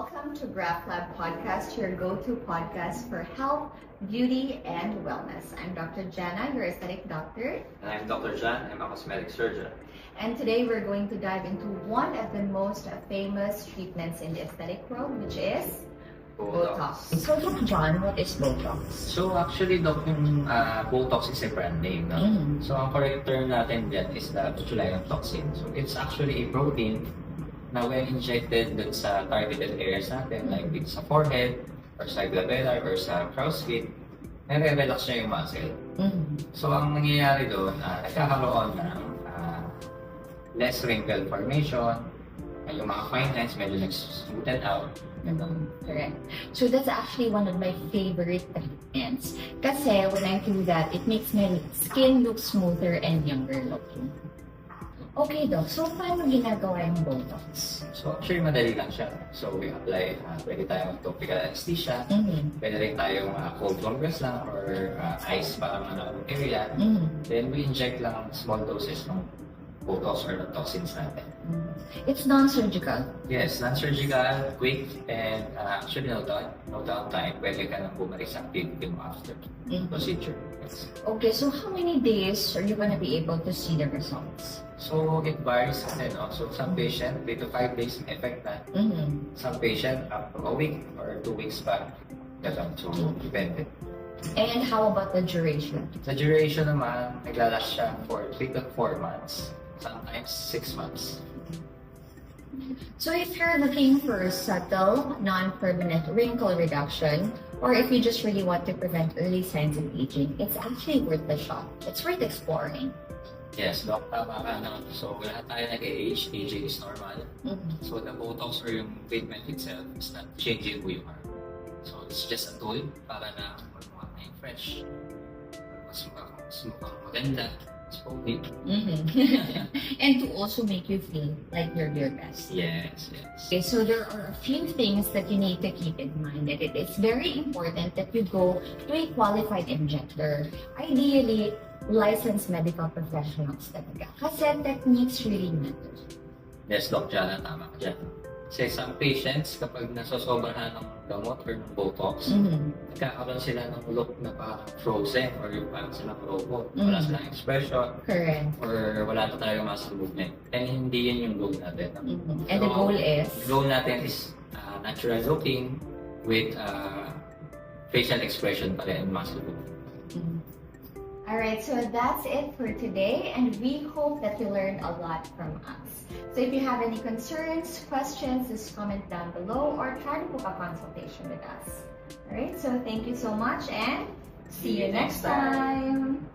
welcome to Graph Lab Podcast, your go-to podcast for health, beauty, and wellness. I'm Dr. Jana, your aesthetic doctor. And I'm Dr. John, I'm a cosmetic surgeon. And today we're going to dive into one of the most famous treatments in the aesthetic world, which is Botox. So, John, what is Botox? So actually, Doc, yung Botox is a brand name. No? So ang correct term natin dyan is the botulinum toxin. So it's actually a protein na when injected dun sa targeted areas natin, like dito sa forehead, or sa glabellar, or sa crow's feet, nare-relax niya yung muscle. So ang nangyayari doon, nagkakaroon ng less wrinkle formation, yung mga fine lines medyo nag-smoothen out. Correct. So that's actually one of my favorite treatments. Kasi when I do that, it makes my skin look smoother and younger looking. Okay, Doc. So, paano ginagawa yung Botox? So, actually, madali lang siya. So, we apply, pwede tayong topical anesthesia, pwede rin tayong cold compress lang or ice para manang area. Then, we inject lang small doses ng Botox or the toxins natin. It's non-surgical? Yes, non-surgical, quick, and actually no downtime. Pwede ka nang bumalik sa activity mo after procedure. Yes. Okay, so how many days are you gonna be able to see the results? So, it varies kasi, no? So, some patient, 3 to 5 days may effect na. Some patient, up to a week or 2 weeks pa. So, depende. And how about the duration? Sa duration naman, naglalast siya for 3 to 4 months. Sometimes 6 months. So if you're looking for a subtle, non-permanent wrinkle reduction, or if you just really want to prevent early signs of aging, it's actually worth the shot. It's worth exploring. Yes, Doc, tama ka na. So, lahat tayo nag-age, aging is normal. So, the Botox or yung treatment itself is not changing who you are. So, it's just a tool para na magmukha kayong fresh, mas mukhang maganda, spotty. And to also make you feel like you're your best. Yes. Okay, so there are a few things that you need to keep in mind. That it is very important that you go to a qualified injector. Ideally, licensed medical professionals talaga. Kasi techniques really matter. Yes, Doc, Jana, tama ka dyan. Kasi some patients, kapag nasosobrahan ng gamot or ng Botox, nagkakaroon sila ng look na parang frozen or yung parang silang robot. Wala silang expression. Correct. Or wala na tayong muscle movement. And hindi yun yung goal natin. And the goal is? The goal natin is natural looking with facial expression pa rin and muscle movement. Alright, so that's it for today, and we hope that you learned a lot from us. So if you have any concerns, questions, just comment down below or try to book a consultation with us. Alright, so thank you so much and see you next time!